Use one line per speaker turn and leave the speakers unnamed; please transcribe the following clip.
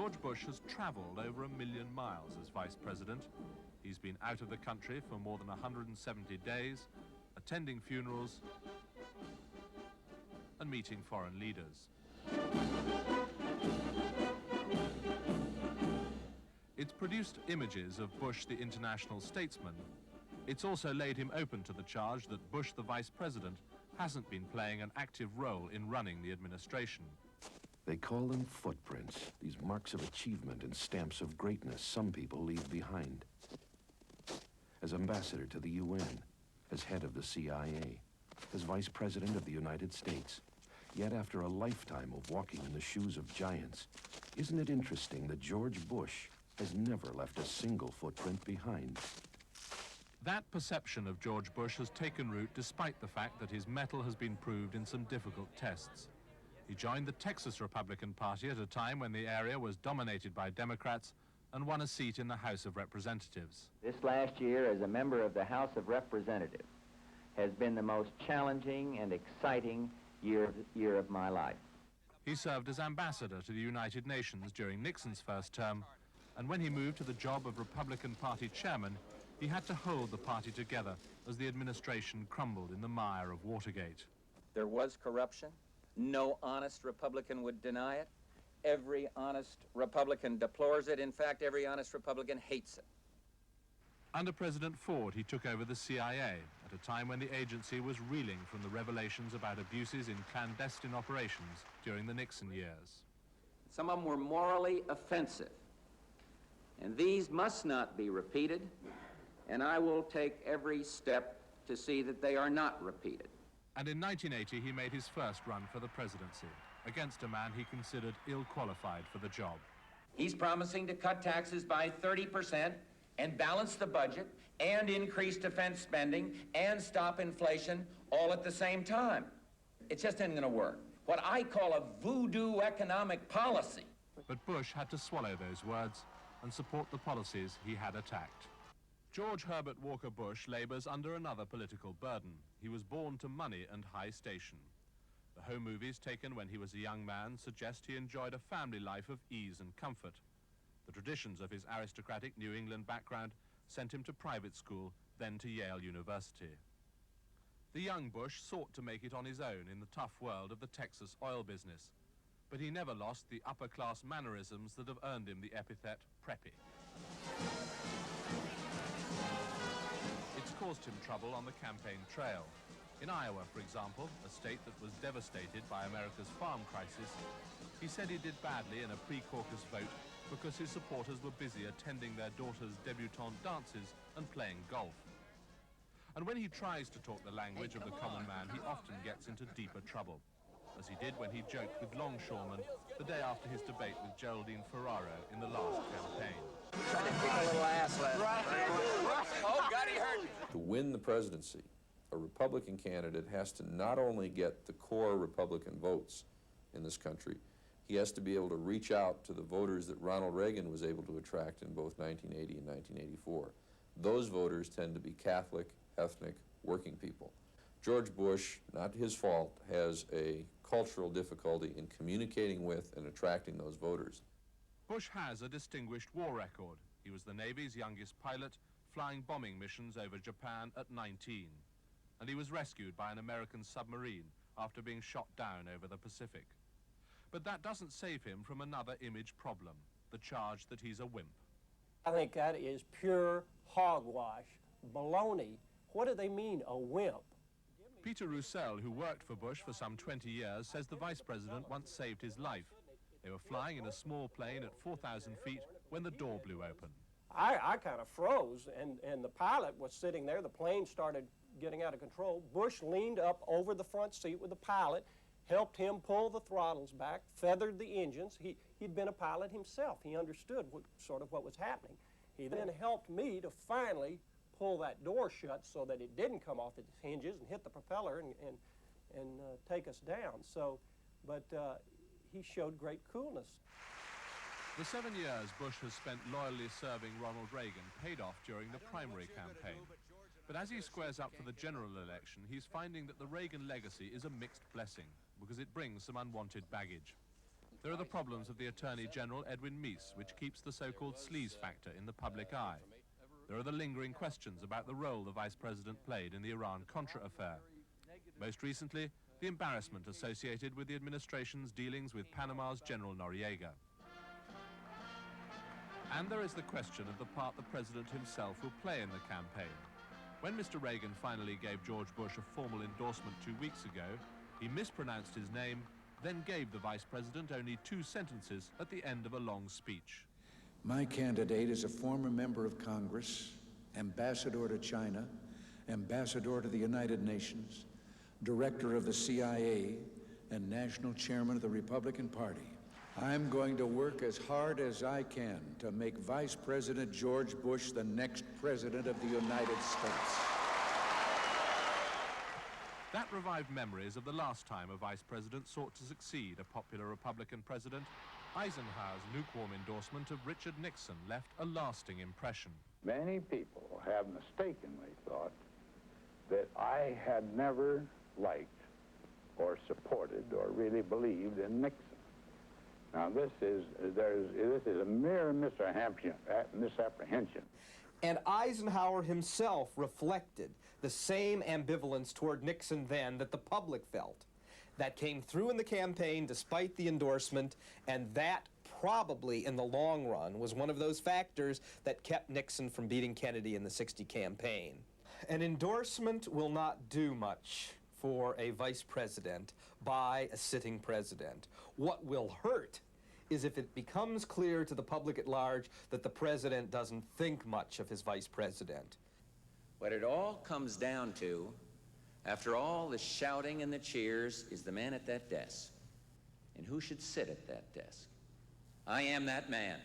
George Bush has traveled over 1 million miles as vice president. He's been out of the country for more than 170 days, attending funerals and meeting foreign leaders. It's produced images of Bush, the international statesman. It's also laid him open to the charge that Bush, the vice president, hasn't been playing an active role in running the administration.
They call them footprints, these marks of achievement and stamps of greatness some people leave behind. As ambassador to the UN, as head of the CIA, as vice president of the United States, yet after a lifetime of walking in the shoes of giants, isn't it interesting that George Bush has never left a single footprint behind?
That perception of George Bush has taken root despite the fact that his mettle has been proved in some difficult tests. He joined the Texas Republican Party at a time when the area was dominated by Democrats and won a seat in the House of Representatives.
This last year as a member of the House of Representatives has been the most challenging and exciting year of my life.
He served as ambassador to the United Nations during Nixon's first term, and when he moved to the job of Republican Party chairman, he had to hold the party together as the administration crumbled in the mire of Watergate.
There was corruption. No honest Republican would deny it. Every honest Republican deplores it. In fact, every honest Republican hates it.
Under President Ford, he took over the CIA at a time when the agency was reeling from the revelations about abuses in clandestine operations during the Nixon years.
Some of them were morally offensive, and these must not be repeated, and I will take every step to see that they are not repeated.
And in 1980, he made his first run for the presidency against a man he considered ill-qualified for the job.
He's promising to cut taxes by 30% and balance the budget and increase defense spending and stop inflation all at the same time. It just isn't going to work. What I call a voodoo economic policy.
But Bush had to swallow those words and support the policies he had attacked. George Herbert Walker Bush labors under another political burden. He was born to money and high station. The home movies taken when he was a young man suggest he enjoyed a family life of ease and comfort. The traditions of his aristocratic New England background sent him to private school, then to Yale University. The young Bush sought to make it on his own in the tough world of the Texas oil business, but he never lost the upper-class mannerisms that have earned him the epithet preppy. It's caused him trouble on the campaign trail. In Iowa, for example, a state that was devastated by America's farm crisis, he said he did badly in a pre-caucus vote because his supporters were busy attending their daughters' debutante dances and playing golf. And when he tries to talk the language of the common man, he often gets into deeper trouble, as he did when he joked with longshoremen the day after his debate with Geraldine Ferraro in the last campaign.
Trying to kick a little ass last night. Oh, God, he hurt me.
To win the presidency, a Republican candidate has to not only get the core Republican votes in this country, he has to be able to reach out to the voters that Ronald Reagan was able to attract in both 1980 and 1984. Those voters tend to be Catholic, ethnic, working people. George Bush, not his fault, has a cultural difficulty in communicating with and attracting those voters.
Bush has a distinguished war record. He was the Navy's youngest pilot, flying bombing missions over Japan at 19. And he was rescued by an American submarine after being shot down over the Pacific. But that doesn't save him from another image problem, the charge that he's a wimp.
I think that is pure hogwash, baloney. What do they mean, a wimp?
Peter Roussel, who worked for Bush for some 20 years, says the vice president once saved his life. They were flying in a small plane at 4,000 feet when the door blew open.
I kind of froze, and the pilot was sitting there. The plane started getting out of control. Bush leaned up over the front seat with the pilot, helped him pull the throttles back, feathered the engines. He'd been a pilot himself. He understood what was happening. He then helped me to finally pull that door shut so that it didn't come off its hinges and hit the propeller and take us down. But he showed great coolness.
The 7 years Bush has spent loyally serving Ronald Reagan paid off during the primary campaign. But as he squares up for the general election, he's finding that the Reagan legacy is a mixed blessing because it brings some unwanted baggage. There are the problems of the Attorney General, Edwin Meese, which keeps the so-called sleaze factor in the public eye. There are the lingering questions about the role the Vice President played in the Iran-Contra affair. Most recently, the embarrassment associated with the administration's dealings with Panama's General Noriega. And there is the question of the part the President himself will play in the campaign. When Mr. Reagan finally gave George Bush a formal endorsement 2 weeks ago, he mispronounced his name, then gave the Vice President only 2 sentences at the end of a long speech.
My candidate is a former member of Congress, ambassador to China, ambassador to the United Nations, director of the CIA, and national chairman of the Republican Party. I'm going to work as hard as I can to make Vice President George Bush the next President of the United States.
That revived memories of the last time a Vice President sought to succeed a popular Republican president. Eisenhower's lukewarm endorsement of Richard Nixon left a lasting impression.
Many people have mistakenly thought that I had never liked or supported or really believed in Nixon. Now this is a mere misapprehension.
And Eisenhower himself reflected the same ambivalence toward Nixon then that the public felt. That came through in the campaign despite the endorsement, and that probably in the long run was one of those factors that kept Nixon from beating Kennedy in the '60 campaign. An endorsement will not do much for a vice president by a sitting president. What will hurt is if it becomes clear to the public at large that the president doesn't think much of his vice president.
What it all comes down to, after all the shouting and the cheers, is the man at that desk. And who should sit at that desk? I am that man.